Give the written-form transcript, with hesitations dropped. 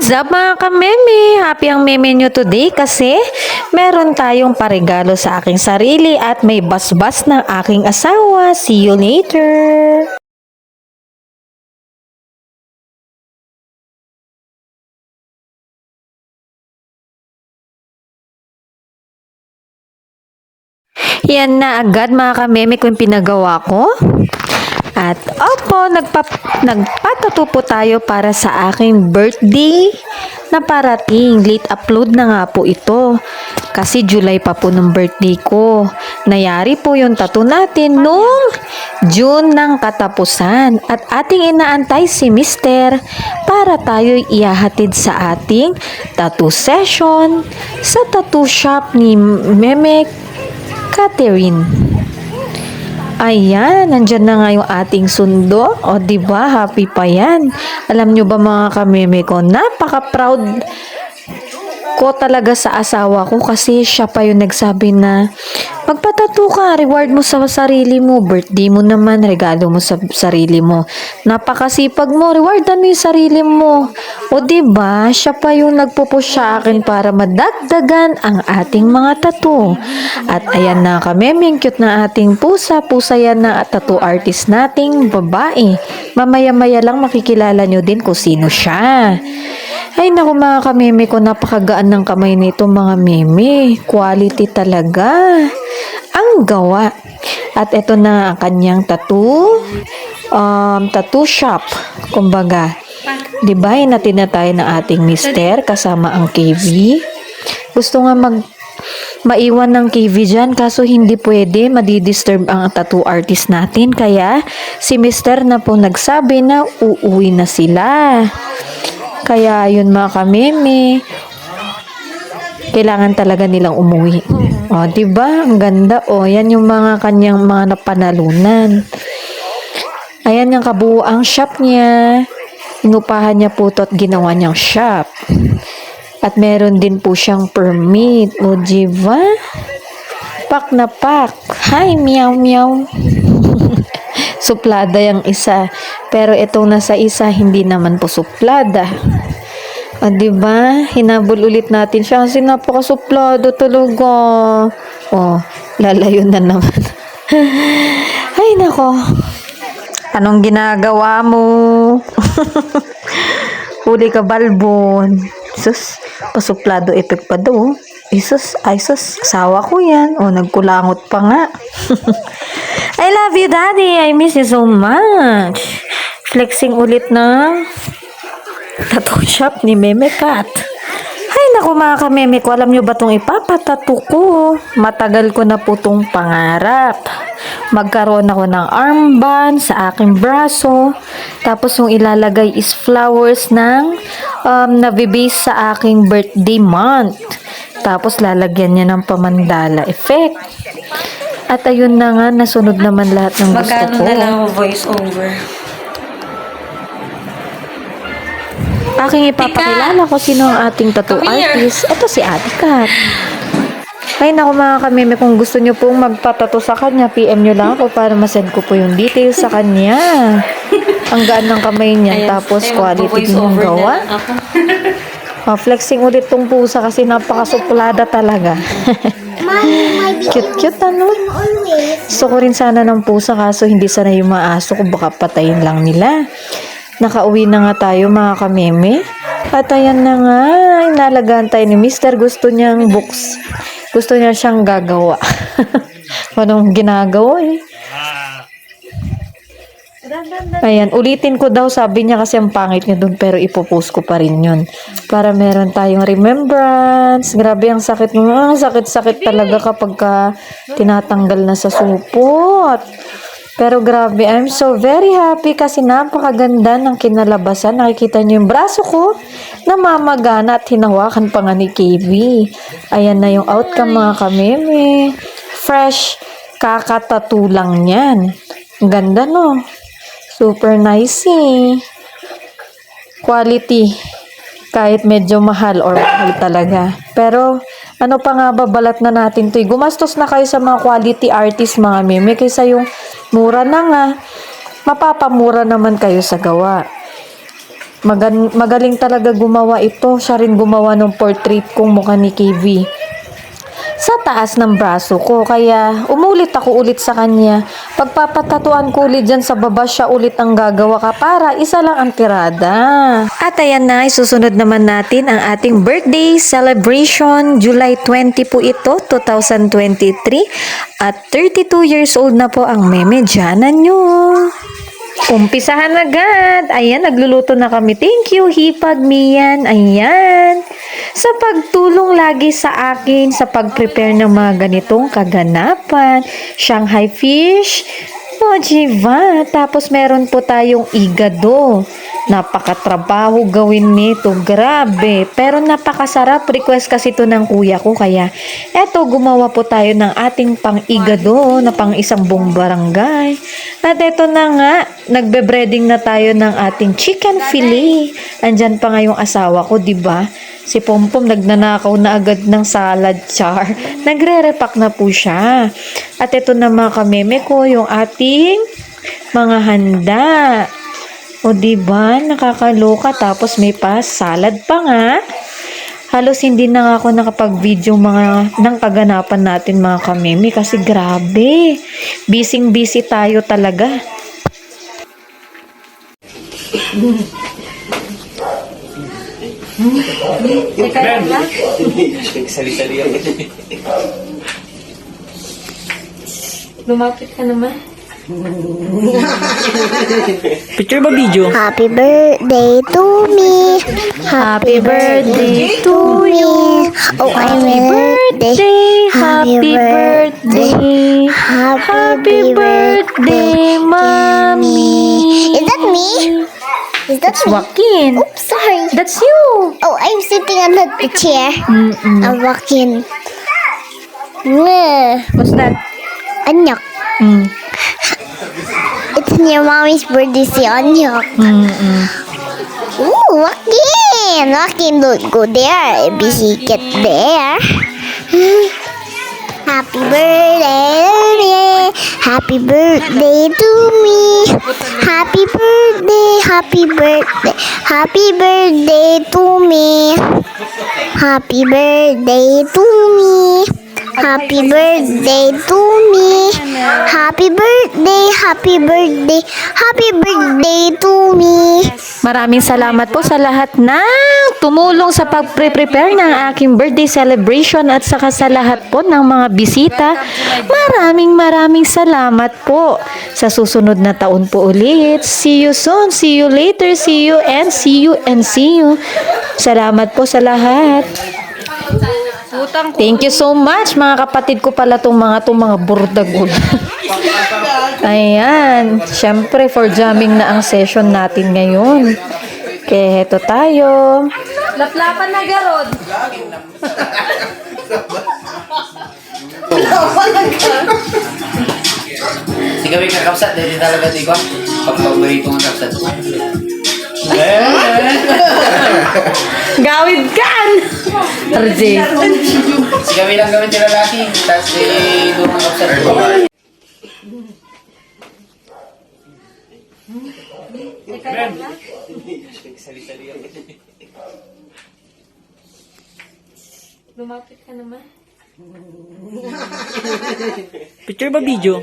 What's up mga kameme? Happy ang meme nyo today kasi meron tayong paregalo sa aking sarili at may basbas ng aking asawa. See you later! Yan na agad mga kameme ko yung pinagawa ko. At opo, nagpatato po tayo para sa aking birthday na parating. Late upload na nga po ito. Kasi July pa po ng birthday ko. Nayari po yung tattoo natin nung June ng katapusan. At ating inaantay si Mister para tayo ihahatid sa ating tattoo session sa tattoo shop ni Meme Catherine. Ayan, nandyan na nga yung ating sundo. O, diba? Happy pa yan. Alam nyo ba mga kameme ko, napaka-proud ko talaga sa asawa ko kasi siya pa yung nagsabi na magpatato ka, reward mo sa sarili mo, birthday mo naman, regalo mo sa sarili mo. Napakasipag mo, rewardan mo yung sarili mo. O diba, siya pa yung nagpupush sa akin para madagdagan ang ating mga tattoo. At ayan na kami, cute na ating pusa. Pusa yan na tattoo artist nating babae. Mamaya-maya lang makikilala nyo din kung sino siya. Ay naku mga kameme ko, napakagaan ng kamay nito mga meme. Quality talaga. Ang gawa. At ito na ang kanyang tattoo. Tattoo shop. Kumbaga. Diba, natin na tayo ng ating mister kasama ang KV. Gusto nga maiwan ng KV dyan kaso hindi pwede, madidisturb ang tattoo artist natin. Kaya si mister na po nagsabi na uuwi na sila. Kaya yun mga kameme, kailangan talaga nilang umuwi. O, diba? Ang ganda. O, yan yung mga kanyang mga napanalunan. Ayan yung kabuuang shop niya. Inupahan niya po ito at ginawa niyang shop. At meron din po siyang permit. O, diba? Pak na pak. Hi, meow meow. Suplada yung isa. Pero itong nasa isa, hindi naman po suplada. O, diba? Hinabol ulit natin siya kasi napakasuplado talaga. O, lalayo na naman. Ay, nako. Anong ginagawa mo? Huli ka, balbon. Sus, pasuplado effect pa daw. Isus, ay sus, asawa ko yan. O, nagkulangot pa nga. I love you, Daddy. I miss you so much. Flexing ulit na tattoo shop ni Meme Cat. Ay, naku mga kameme ko, alam nyo ba itong ipapatato ko? Matagal ko na po itong pangarap. Magkaroon ako ng armband sa aking braso. Tapos yung ilalagay is flowers ng nabibase sa aking birthday month. Tapos lalagyan niya ng pamandala effect. At ayun na nga, nasunod naman lahat ng gusto ko. Magkano na lang voice over? Aking ipapakilala ko sino ang ating tattoo artist. Ito si Ate Kat. Ay naku mga kameme, kung gusto nyo pong magpatato sa kanya, PM nyo lang ako para masend ko po yung details sa kanya. Ang gaan ng kamay niya, tapos quality din yung gawa. Flexing ulit tong pusa kasi napakasuplada talaga. Cute-cute ano? Gusto ko rin sana ng pusa kaso hindi sana yung mga aso ko, baka patayin lang nila. Nakauwi na nga tayo mga kameme. At ayan na nga, inalagaan tayo ni Mister. Gusto niyang books. Gusto niya siyang gagawa. Anong ginagawa eh? Ayan, ulitin ko daw, sabi niya kasi ang pangit niya dun, pero ipopost ko pa rin yun. Para meron tayong remembrance. Grabe ang sakit mo. Ang sakit-sakit talaga kapag tinatanggal na sa supot. Pero grabe, I'm so very happy kasi napakaganda ng kinalabasan. Nakikita niyo yung braso ko, namamagana at hinawakan pa nga ni KB. Ayan na yung outcome mga kameme. Fresh, kakatattoo lang yan. Ang ganda no? Super nice eh. Quality. Kahit medyo mahal or mahal talaga. Pero, ano pa nga babalat na natin to? Gumastos na kayo sa mga quality artist mga meme. Kaysa yung mura na nga, mapapamura naman kayo sa gawa. Magaling talaga gumawa ito. Siya rin gumawa ng portrait kong mukha ni KV sa taas ng braso ko. Kaya umulit ako ulit sa kanya. Pagpapatatuan ko ulit dyan sa baba, siya ulit ang gagawa ka para isa lang ang tirada. At ayan na, isusunod naman natin ang ating birthday celebration. July 20 po ito, 2023. At 32 years old na po ang meme dyanan nyo. Umpisahan agad. Ayan, nagluluto na kami. Thank you, Hipag Mian. Ayan. Sa pagtulong lagi sa akin sa pag-prepare ng mga ganitong kaganapan. Shanghai fish. O, Jiva. Tapos meron po tayong igado. Napakatrabaho gawin nito. Grabe. Pero napakasarap. Request kasi ito ng kuya ko. Kaya, eto, gumawa po tayo ng ating pang-igado na pang isang buong barangay. At eto na nga, nagbe-breading na tayo ng ating chicken fillet. Andyan pa nga yung asawa ko, diba? Si Pompom nagnanakaw na agad ng salad char. Nagre-repack na po siya. At ito na mga kameme ko, yung ating mga handa. O diba, nakakaloka. Tapos may pa salad pa nga. Halos hindi na nga ako nakapag-video ng kaganapan natin mga kameme kasi grabe. Busy tayo talaga. Sali-sali ako. Lumapit ka naman. Picture ba video? Happy birthday to me. Happy birthday to you. Oh, Happy birthday. Happy birthday. Happy birthday, Mommy. Is that me? Is that me? Joaquin. Oops, sorry. That's you. Oh, I'm sitting on the chair. I'm walking. What's that? Anyok. Mm. It's your mommy's birthday, si Anyok. Ooh, walking. Walking, don't go there. Busy get there. Happy birthday. Happy birthday to me. Happy birthday. Happy birthday. Happy birthday to me. Happy birthday to me. Happy birthday to me. Happy birthday. Happy birthday. Happy birthday to me. Maraming salamat po sa lahat ng tumulong sa pag-prepare ng aking birthday celebration at saka sa lahat po ng mga bisita. Maraming salamat po. Sa susunod na taon po ulit. See you soon. See you later. See you and see you and see you. Salamat po sa lahat. Thank you so much mga kapatid ko pala tong mga burdagul. Ayan, syempre for jamming na ang session natin ngayon. Kaya heto tayo. Laplapan na garod. Si gawin ka kapsat, dahil talaga di ba? Pag-paborito ng kapsat. Gawid kan! RJ. Si gawin lang gawin nila laki, tapos doon ng kapsat. Sali-sali ako. Lumapit ka naman. Picture ba video?